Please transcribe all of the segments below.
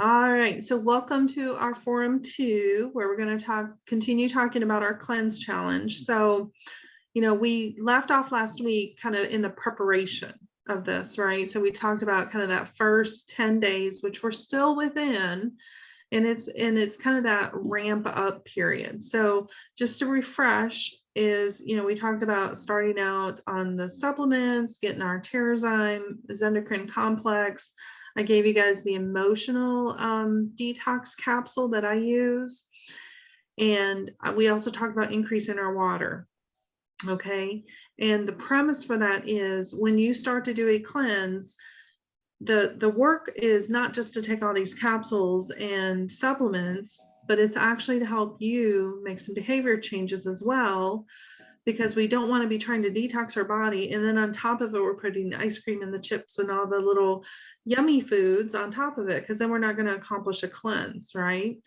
All right, so welcome to our forum 2, where we're going to continue talking about our cleanse challenge. So, we left off last week kind of in the preparation of this, right? So we talked about kind of that first 10 days, which we're still within, and it's kind of that ramp up period. So just to refresh is, we talked about starting out on the supplements, getting our Terrazyme, Zendocrine complex. I gave you guys the emotional detox capsule that I use. And we also talked about increasing our water. Okay. And the premise for that is when you start to do a cleanse, the work is not just to take all these capsules and supplements, but it's actually to help you make some behavior changes as well, because we don't want to be trying to detox our body. And then on top of it, we're putting the ice cream and the chips and all the little yummy foods on top of it, because then we're not going to accomplish a cleanse, right?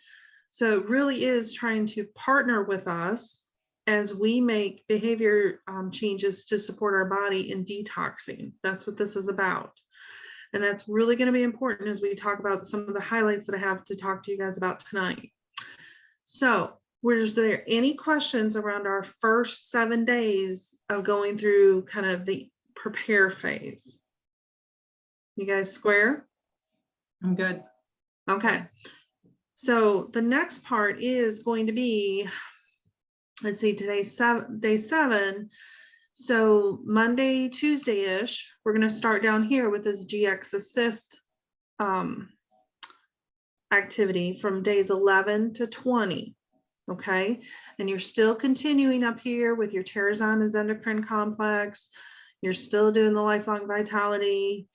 So it really is trying to partner with us as we make behavior changes to support our body in detoxing. That's what this is about. And that's really going to be important as we talk about some of the highlights that I have to talk to you guys about tonight. So, was there any questions around our first 7 days of going through kind of the prepare phase? You guys square? I'm good. Okay. So the next part is going to be, let's see, today's day 7. So Monday, Tuesday-ish, we're going to start down here with this GX Assist activity from days 11 to 20. Okay. And you're still continuing up here with your Terrazyme and Zendocrine complex. You're still doing the lifelong vitality.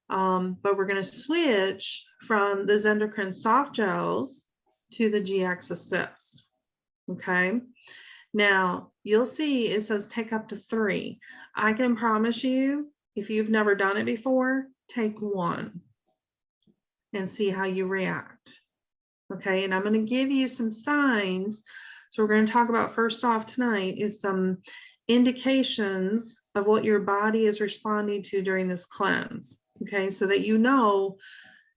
But we're going to switch from the Zendocrine soft gels to the GX Assist. Okay. Now you'll see it says take up to 3. I can promise you, if you've never done it before, take 1 and see how you react. Okay. And I'm going to give you some signs. So we're going to talk about, first off tonight, is some indications of what your body is responding to during this cleanse. Okay. So that you know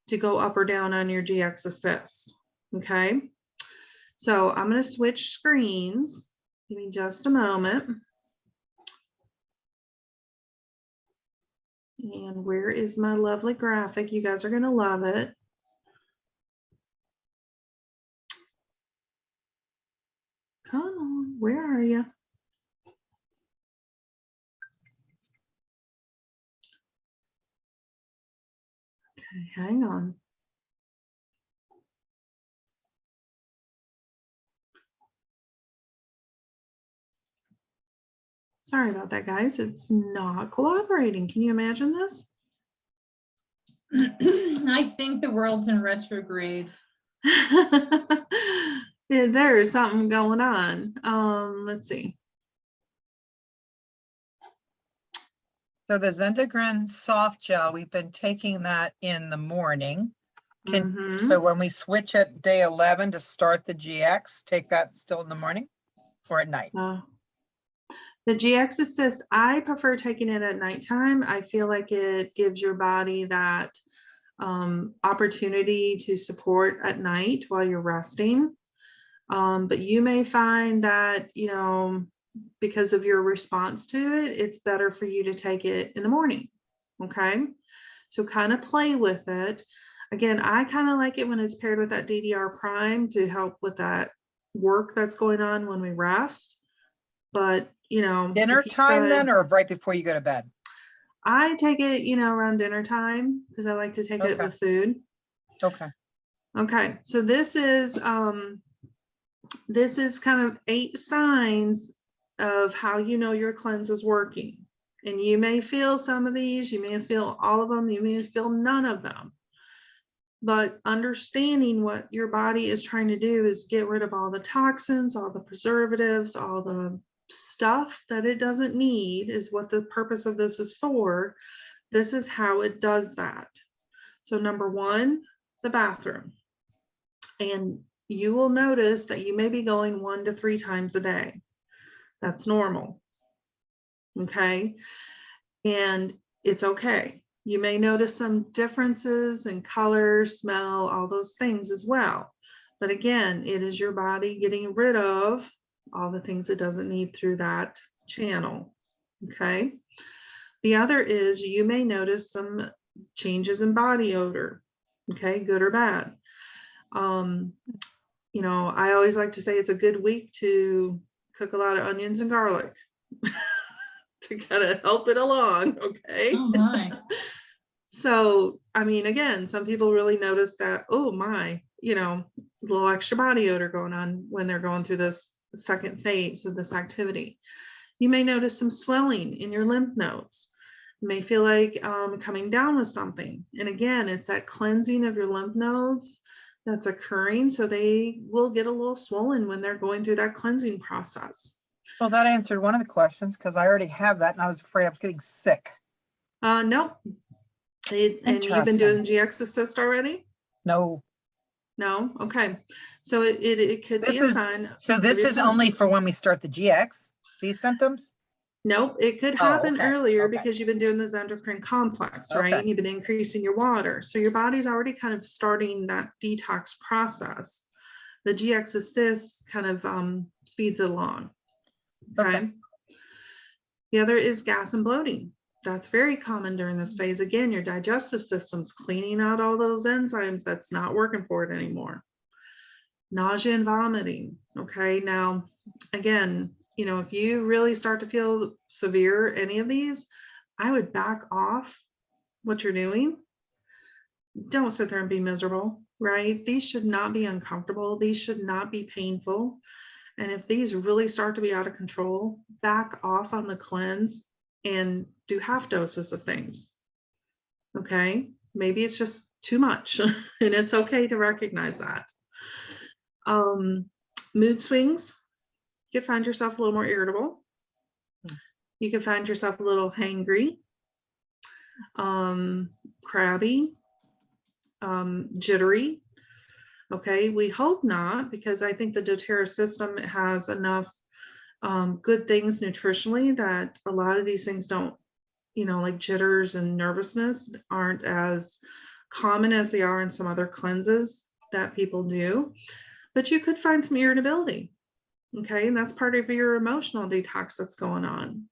to go up or down on your GX Assist. Okay. So I'm going to switch screens. Give me just a moment. And where is my lovely graphic? You guys are going to love it. Come on, where are you? Okay, hang on. Sorry about that, guys. It's not cooperating. Can you imagine this? I think the world's in retrograde. There's something going on. Let's see. So the Zendocrine soft gel, we've been taking that in the morning. So when we switch at day 11 to start the GX, take that still in the morning or at night? The GX Assist, I prefer taking it at nighttime. I feel like it gives your body that opportunity to support at night while you're resting. But you may find that, because of your response to it, it's better for you to take it in the morning. Okay. So kind of play with it. Again, I kind of like it when it's paired with that DDR Prime to help with that work that's going on when we rest. But, dinner time then, or right before you go to bed? I take it, around dinner time, because I like to take it with food. Okay. Okay. So this is kind of 8 signs of how your cleanse is working. And you may feel some of these, you may feel all of them, you may feel none of them. But understanding what your body is trying to do is get rid of all the toxins, all the preservatives, all the stuff that it doesn't need is what the purpose of this is for. This is how it does that. So number 1, the bathroom. And you will notice that you may be going 1 to 3 times a day. That's normal. Okay. And it's okay. You may notice some differences in color, smell, all those things as well. But again, it is your body getting rid of all the things it doesn't need through that channel. Okay. The other is you may notice some changes in body odor. Okay, good or bad. You know, I always like to say it's a good week to cook a lot of onions and garlic to kind of help it along. Okay. Oh my. So, I mean, again, some people really notice that, oh my, you know, a little extra body odor going on when they're going through this second phase of this activity. You may notice some swelling in your lymph nodes. You may feel like coming down with something. And again, it's that cleansing of your lymph nodes that's occurring. So they will get a little swollen when they're going through that cleansing process. Well, that answered one of the questions because I already have that and I was afraid I was getting sick. No. And you've been doing GX Assist already? No. No? Okay. So it could be a sign. So this is only for when we start the GX, these symptoms? Nope, it could happen okay, earlier okay. because you've been doing this endocrine complex, right? Okay. And you've been increasing your water. So your body's already kind of starting that detox process. The GX Assist kind of speeds it along. Okay. The other is gas and bloating. That's very common during this phase. Again, your digestive system's cleaning out all those enzymes that's not working for it anymore. Nausea and vomiting. Okay. Now, again, you know, if you really start to feel severe, any of these, I would back off what you're doing. Don't sit there and be miserable, right? These should not be uncomfortable. These should not be painful. And if these really start to be out of control, back off on the cleanse and do half doses of things. Okay. Maybe it's just too much and it's okay to recognize that. Mood swings. You could find yourself a little more irritable. You could find yourself a little hangry, crabby, jittery. Okay, we hope not, because I think the doTERRA system has enough good things nutritionally that a lot of these things don't, you know, like jitters and nervousness aren't as common as they are in some other cleanses that people do. But you could find some irritability. Okay, and that's part of your emotional detox that's going on.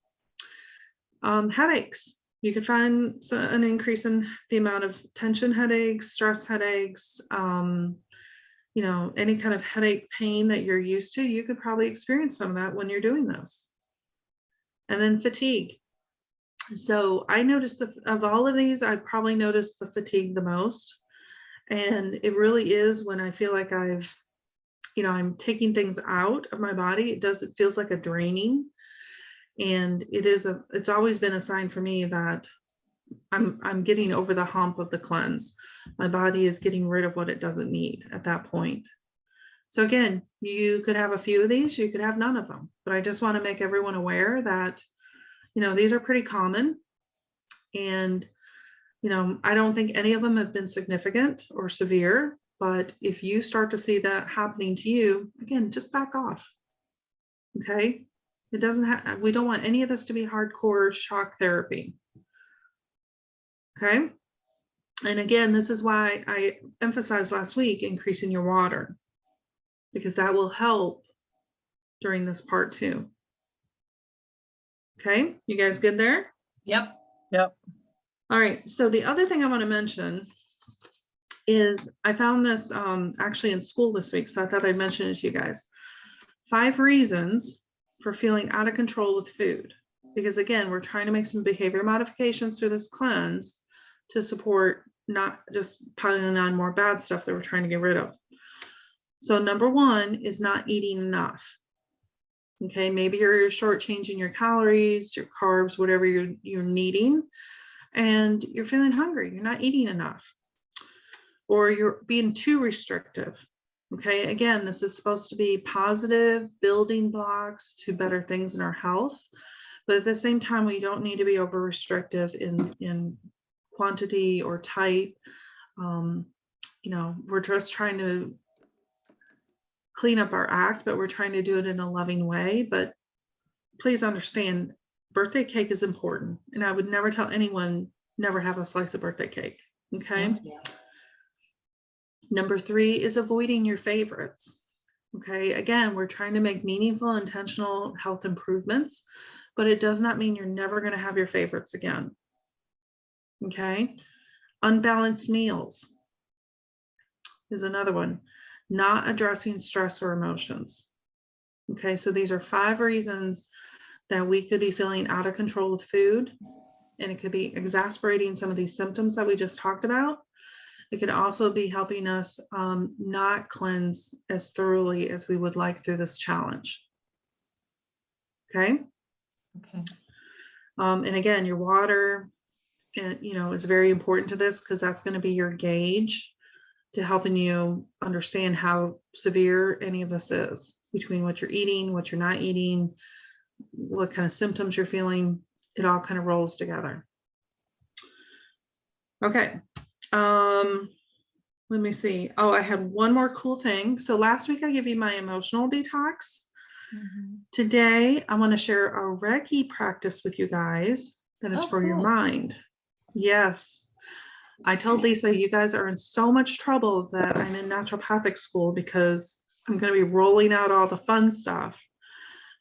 Headaches. You could find an increase in the amount of tension headaches, stress headaches, you know, any kind of headache pain that you're used to. You could probably experience some of that when you're doing this. And then fatigue. So I noticed of all of these, I probably noticed the fatigue the most. And it really is when I feel like I've, you know, I'm taking things out of my body. It feels like a draining. And it's always been a sign for me that I'm getting over the hump of the cleanse. My body is getting rid of what it doesn't need at that point. So again, you could have a few of these, you could have none of them, but I just want to make everyone aware that, you know, these are pretty common. And, you know, I don't think any of them have been significant or severe, but if you start to see that happening to you, again, just back off. Okay. It doesn't have, we don't want any of this to be hardcore shock therapy. Okay. And again, this is why I emphasized last week, increasing your water, because that will help during this part too. Okay. You guys good there? Yep. Yep. All right. So the other thing I want to mention is I found this actually in school this week. So I thought I'd mention it to you guys. 5 reasons for feeling out of control with food. Because again, we're trying to make some behavior modifications through this cleanse to support not just piling on more bad stuff that we're trying to get rid of. So number 1 is not eating enough. Okay, maybe you're shortchanging your calories, your carbs, whatever you're needing, and you're feeling hungry. You're not eating enough, or you're being too restrictive. Okay, again, this is supposed to be positive building blocks to better things in our health, but at the same time, we don't need to be over restrictive in quantity or type. You know, we're just trying to clean up our act, but we're trying to do it in a loving way. But please understand, birthday cake is important, and I would never tell anyone never have a slice of birthday cake. Okay. Thank you. Number 3 is avoiding your favorites. Okay. Again, we're trying to make meaningful, intentional health improvements, but it does not mean you're never going to have your favorites again. Okay. Unbalanced meals is another one. Not addressing stress or emotions. Okay. So these are 5 reasons that we could be feeling out of control with food, and it could be exasperating some of these symptoms that we just talked about. It could also be helping us not cleanse as thoroughly as we would like through this challenge. Okay. Okay. And again, your water, is very important to this, because that's going to be your gauge to helping you understand how severe any of this is, between what you're eating, what you're not eating, what kind of symptoms you're feeling. It all kind of rolls together. Okay. Let me see. Oh, I had one more cool thing. So last week I gave you my emotional detox. Today I want to share a Reiki practice with you guys that is Oh, for your cool. mind. Yes. I told Lisa, you guys are in so much trouble that I'm in naturopathic school, because I'm going to be rolling out all the fun stuff.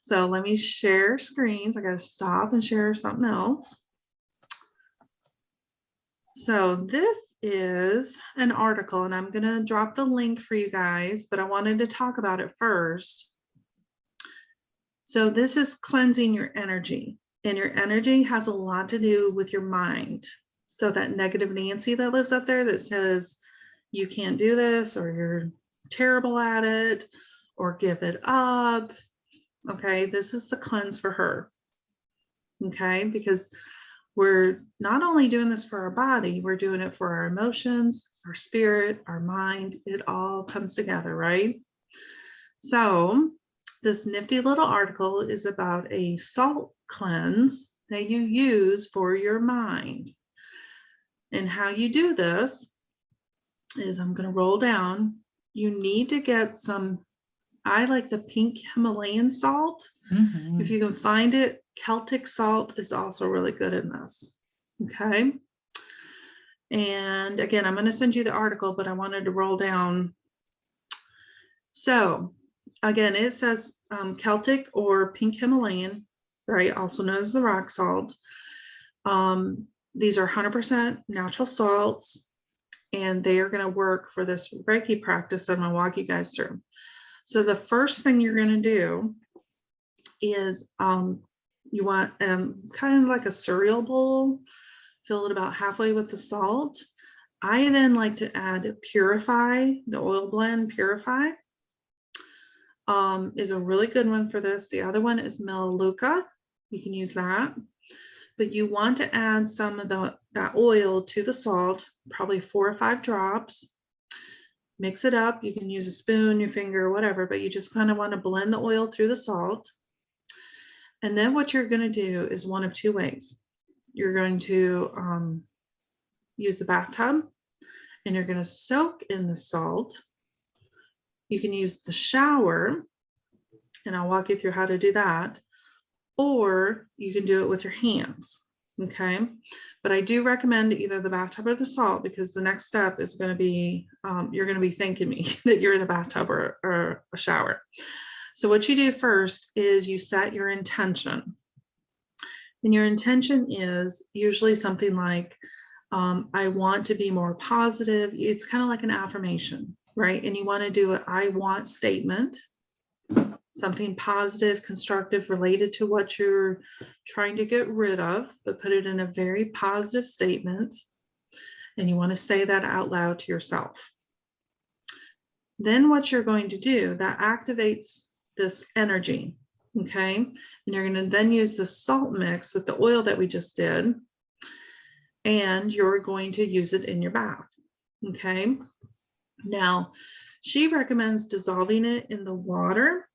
So let me share screens. I got to stop and share something else. So this is an article, and I'm going to drop the link for you guys, but I wanted to talk about it first. So this is cleansing your energy, and your energy has a lot to do with your mind. So that negative Nancy that lives up there that says you can't do this, or you're terrible at it, or give it up. Okay, this is the cleanse for her. Okay, because we're not only doing this for our body, we're doing it for our emotions, our spirit, our mind. It all comes together, right? So this nifty little article is about a salt cleanse that you use for your mind. And how you do this is, I'm going to roll down. You need to get some, I like the pink Himalayan salt. Mhm. If you can find it, Celtic salt is also really good in this. Okay. And again, I'm going to send you the article, but I wanted to roll down. So again, it says Celtic or pink Himalayan, right? Also known as the rock salt. These are 100% natural salts, and they are going to work for this Reiki practice that I'm going to walk you guys through. So the first thing you're going to do is you want kind of like a cereal bowl, fill it about halfway with the salt. I then like to add Purify, the oil blend Purify is a really good one for this. The other one is Melaleuca. You can use that. But you want to add some of that oil to the salt, probably 4 or 5 drops. Mix it up. You can use a spoon, your finger, whatever, but you just kind of want to blend the oil through the salt. And then what you're going to do is one of 2 ways. You're going to use the bathtub, and you're going to soak in the salt. You can use the shower, and I'll walk you through how to do that. Or you can do it with your hands. Okay. But I do recommend either the bathtub or the salt, because the next step is going to be, you're going to be thanking me that you're in a bathtub or a shower. So what you do first is you set your intention. And your intention is usually something like, I want to be more positive. It's kind of like an affirmation, right? And you want to do an I want statement, something positive, constructive, related to what you're trying to get rid of, but put it in a very positive statement. And you want to say that out loud to yourself. Then what you're going to do, that activates this energy. Okay. And you're going to then use the salt mix with the oil that we just did, and you're going to use it in your bath. Okay. Now, she recommends dissolving it in the water.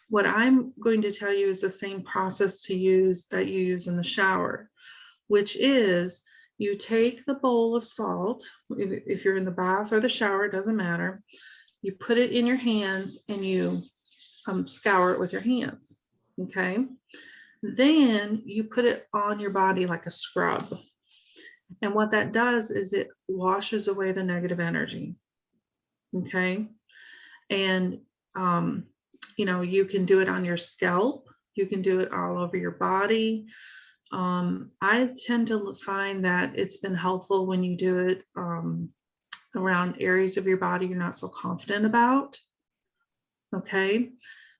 What I'm going to tell you is the same process to use that you use in the shower, which is you take the bowl of salt, if you're in the bath or the shower, it doesn't matter. You put it in your hands and you scour it with your hands. Okay. Then you put it on your body like a scrub. And what that does is it washes away the negative energy. Okay. And, you can do it on your scalp. You can do it all over your body. I tend to find that it's been helpful when you do it around areas of your body you're not so confident about. Okay.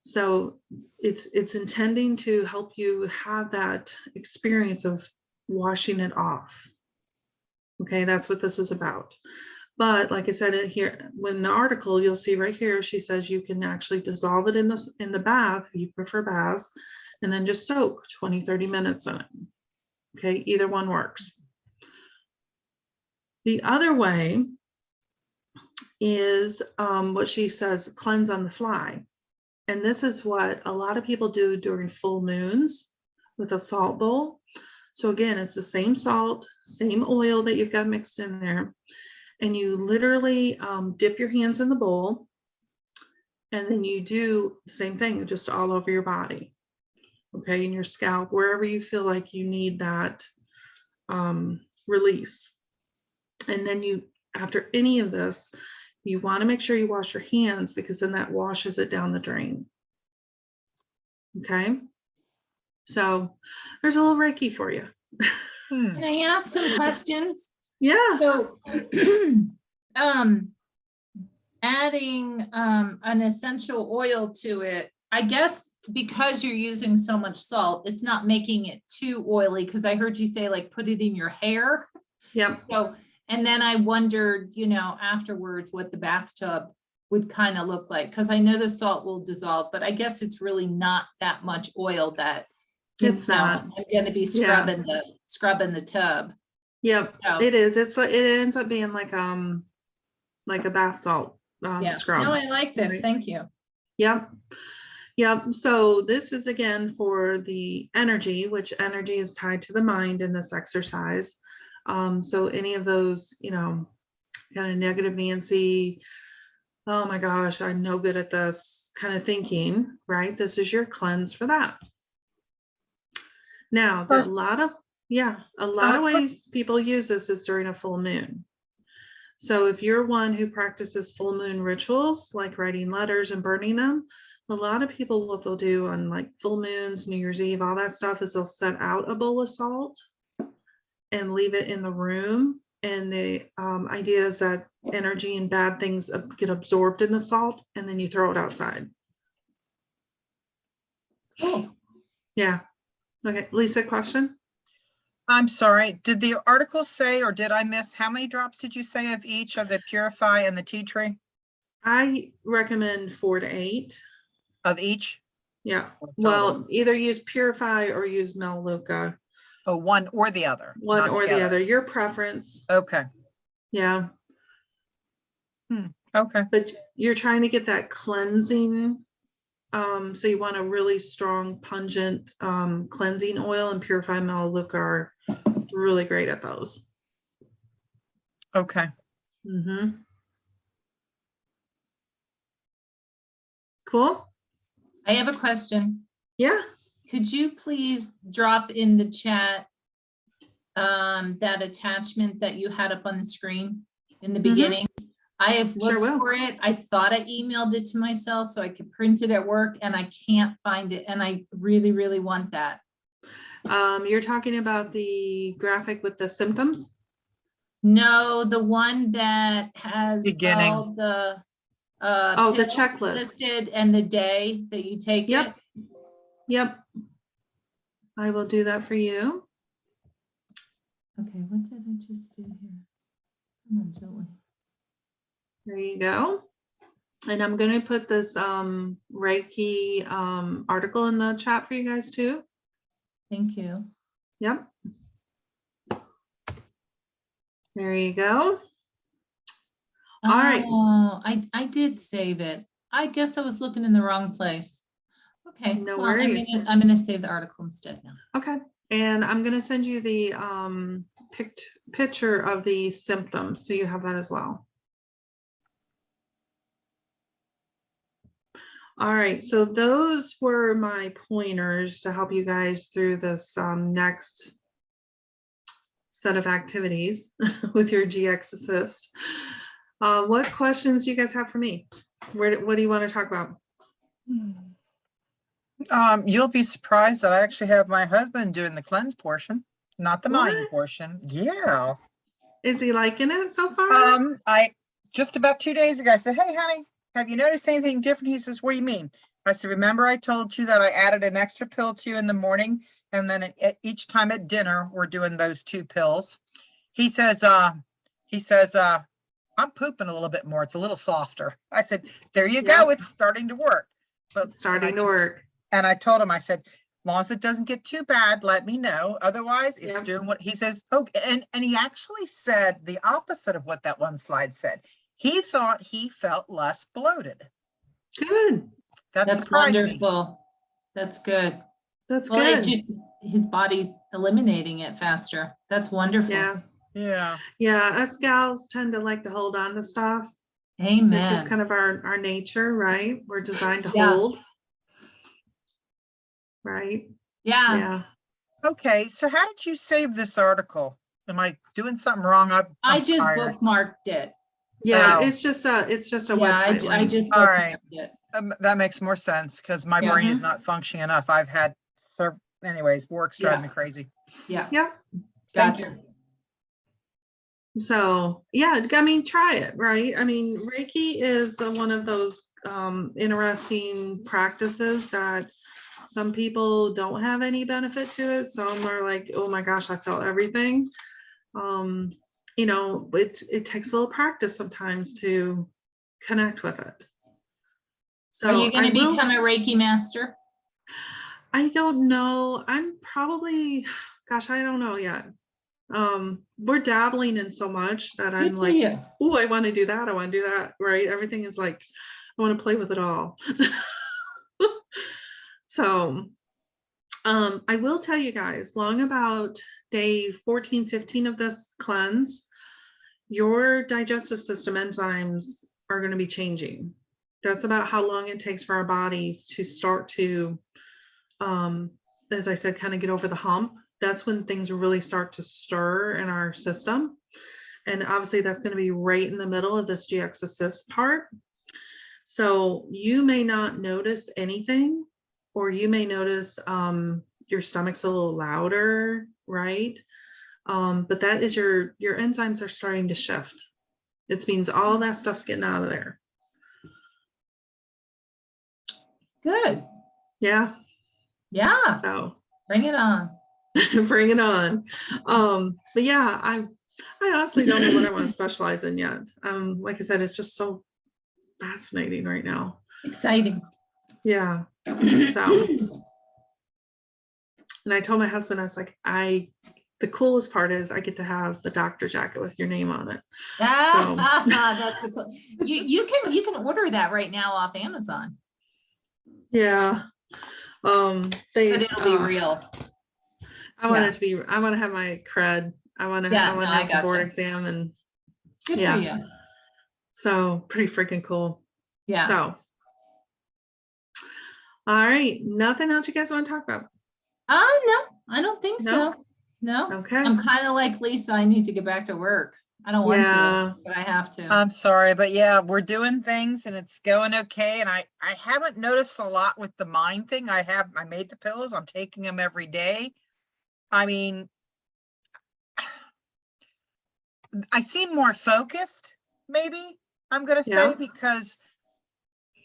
So it's intending to help you have that experience of washing it off. Okay, that's what this is about. But like I said in here, when the article, you'll see right here, she says you can actually dissolve it in the bath, if you prefer baths, and then just soak 20-30 minutes in it. Okay, either one works. The other way is what she says, cleanse on the fly. And this is what a lot of people do during full moons with a salt bowl. So again, it's the same salt, same oil that you've got mixed in there. And you literally dip your hands in the bowl. And then you do the same thing, just all over your body. Okay, in your scalp, wherever you feel like you need that release. And then you, after any of this, you want to make sure you wash your hands, because then that washes it down the drain. Okay. So there's a little Reiki for you. Can I ask some questions? Yeah. So, adding an essential oil to it, I guess because you're using so much salt, it's not making it too oily, because I heard you say like put it in your hair. Yep. So, and then I wondered, afterwards what the bathtub would kind of look like, because I know the salt will dissolve, but I guess it's really not that much oil that It's not. I'm going to be scrubbing the tub. Yep. So, It is. It's like, it ends up being like a bath salt yeah. scrub. No, I like this. Right. Thank you. Yep. Yep. So this is again for the energy, which energy is tied to the mind in this exercise. So any of those, kind of negative Nancy, oh my gosh, I'm no good at this kind of thinking, right? This is your cleanse for that. Now, there are a lot of ways people use this is during a full moon. So if you're one who practices full moon rituals, like writing letters and burning them, a lot of people, what they'll do on like full moons, New Year's Eve, all that stuff, is they'll set out a bowl of salt and leave it in the room. And the idea is that energy and bad things get absorbed in the salt, and then you throw it outside. Cool. Yeah. Okay. Lisa, question? I'm sorry, did the article say, or did I miss, how many drops did you say of each of the Purify and the tea tree? I recommend 4 to 8. Of each? Yeah. Or total? Well, either use Purify or use Melaleuca. Oh, one or the other. One not or together. the other, your preference. Okay, Yeah. okay. But you're trying to get that cleansing. So you want a really strong, pungent cleansing oil, and Purify and Melaleuca are really great at those. Okay. Mm-hmm. Cool. I have a question. Yeah. Could you please drop in the chat that attachment that you had up on the screen in the beginning? I have Sure looked will. for it. I thought I emailed it to myself so I could print it at work, and I can't find it. And I really, really want that. You're talking about the graphic with the symptoms? No, the one that has Beginning. all the Oh, the pills checklist. listed and the day that you take Yep. it. Yep. I will do that for you. Okay, what did I just do here? Come on, Joey. There you go. And I'm going to put this Reiki article in the chat for you guys too. Thank you. Yep. There you go. All right. Oh, I did save it. I guess I was looking in the wrong place. Okay. No well, worries. I'm gonna save the article instead now. Okay. And I'm going to send you the picture of the symptoms, so you have that as well. All right, so those were my pointers to help you guys through this next set of activities with your GX Assist. What questions do you guys have for me? What do you want to talk about? You'll be surprised that I actually have my husband doing the cleanse portion, not the mind What? portion. Yeah. Is he liking it so far? I just about 2 days ago, I said, "Hey, honey, have you noticed anything different?" He says, "What do you mean?" I said, "Remember I told you that I added an extra pill to you in the morning, and then each time at dinner, we're doing those 2 pills." He says, "I'm pooping a little bit more. It's a little softer." I said, "There you go. Yep. It's starting to work." But It's starting to work. and I told him, I said, "As long as it doesn't get too bad, let me know. Otherwise, it's Yep. doing what," he says. Oh, and he actually said the opposite of what that one slide said. He thought he felt less bloated. Good. That That's surprised me. wonderful. That's good. That's Well, it good. just, his body's eliminating it faster. That's wonderful. Yeah. Yeah. Yeah. Us gals tend to like to hold on to stuff. It's just Amen. kind of our nature, right? We're designed to Yeah. hold. Right. Yeah. Yeah. Okay, so how did you save this article? Am I doing something wrong? I I'm just tired. bookmarked it. Yeah. Oh. It's just a Yeah, website I link. just All bookmarked right. it. That makes more sense because my Yeah. brain is not functioning enough. I've had, anyways, work's driving Yeah. me crazy. Yeah, Yeah. Thank gotcha. So yeah, I mean, try it, right? I mean, Reiki is one of those interesting practices that some people don't have any benefit to it. Some are like, oh my gosh, I felt everything. It takes a little practice sometimes to connect with it. So Are you going I to will- become a Reiki master? I don't know. I'm probably, gosh, I don't know yet. We're dabbling in so much that Good I'm for like, you. oh, I want to do that. I want to do that. Right. Everything is like, I want to play with it all. So, I will tell you guys, long about day 14, 15 of this cleanse, your digestive system enzymes are going to be changing. That's about how long it takes for our bodies to start to, as I said, kind of get over the hump. That's when things really start to stir in our system. And obviously that's going to be right in the middle of this GX Assist part. So you may not notice anything, or you may notice your stomach's a little louder, right? But that is your enzymes are starting to shift. It means all that stuff's getting out of there. Good. Yeah. Yeah, So bring it on. bring it on. But yeah, I honestly don't know what I want to specialize in yet. Like I said, it's just so fascinating right now. Exciting. Yeah. So, and I told my husband, I was like, the coolest part is I get to have the doctor jacket with your name on it. That's the cool. You can order that right now off Amazon. Yeah. But it'll be real. I want it to be, I want to have my cred. I want to have the board exam, and Good yeah. for you. So pretty freaking cool. Yeah. So, all right. Nothing else you guys want to talk about? No, I don't think No? so. No. Okay. I'm kind of like Lisa. I need to get back to work. I don't want to, but I have to. I'm sorry, but yeah, we're doing things and it's going okay. And I haven't noticed a lot with the mind thing. I made the pills. I'm taking them every day. I mean, I seem more focused, maybe I'm going to say, Yeah. because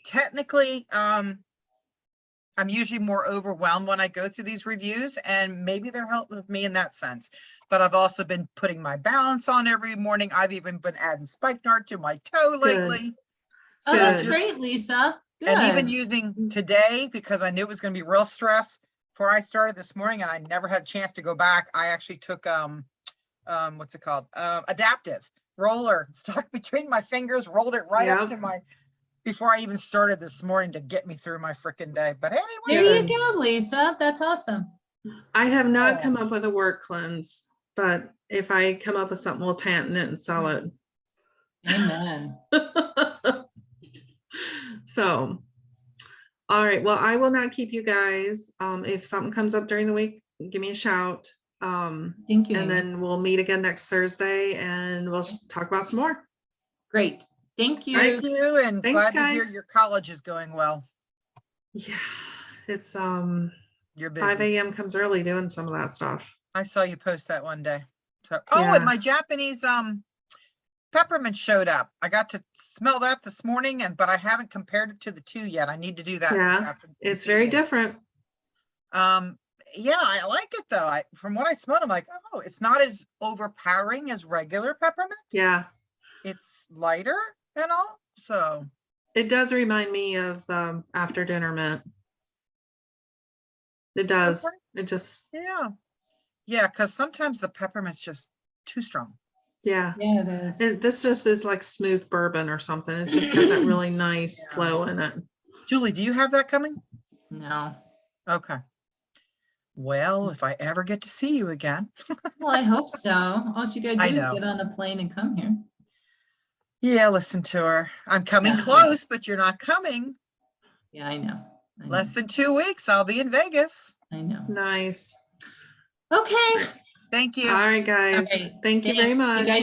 technically, I'm usually more overwhelmed when I go through these reviews, and maybe they're helping me in that sense. But I've also been putting my balance on every morning. I've even been adding spikenard to my toe lately. Oh, that's Good. great, Lisa. Good. And even using today, because I knew it was going to be real stress before I started this morning, and I never had a chance to go back. I actually took what's it called? Adaptive roller, stuck between my fingers, rolled it right up Yep. to my, before I even started this morning to get me through my freaking day. But There anyway, you go, Lisa. That's awesome. I have not Yeah. come up with a work cleanse, but if I come up with something, we'll patent it and sell it. Amen. So, all right. Well, I will not keep you guys. If something comes up during the week, give me a shout. Thank you. And Amy. then we'll meet again next Thursday and we'll talk about some more. Great. Thank you. Thank you, and Thanks, glad to hear guys. your college is going well. Yeah, it's You're 5 busy. a.m. comes early doing some of that stuff. I saw you post that one day. So, oh, Yeah. and my Japanese peppermint showed up. I got to smell that this morning, but I haven't compared it to the 2 yet. I need to do that. Yeah, it's very different. different. Yeah, I like it though. From what I smelled, I'm like, oh, it's not as overpowering as regular peppermint. Yeah, It's lighter and all. So it does remind me of after dinner mint. It does. Okay. It just, yeah, because sometimes the peppermint's just too strong. yeah. Yeah, it is. This just is like smooth bourbon or something. It's just got that really nice Yeah. flow in it. Julie, do you have that coming? No. Okay. Well, if I ever get to see you again. Well, I hope so. All you gotta I do is know. get on a plane and come here. Yeah, listen to her. I'm coming close, but you're not coming. Yeah, I know. I know. Less than 2 weeks, I'll be in Vegas. I know. Nice. Okay. Thank you. All right, guys. Okay, Thank you very thanks. You much. guys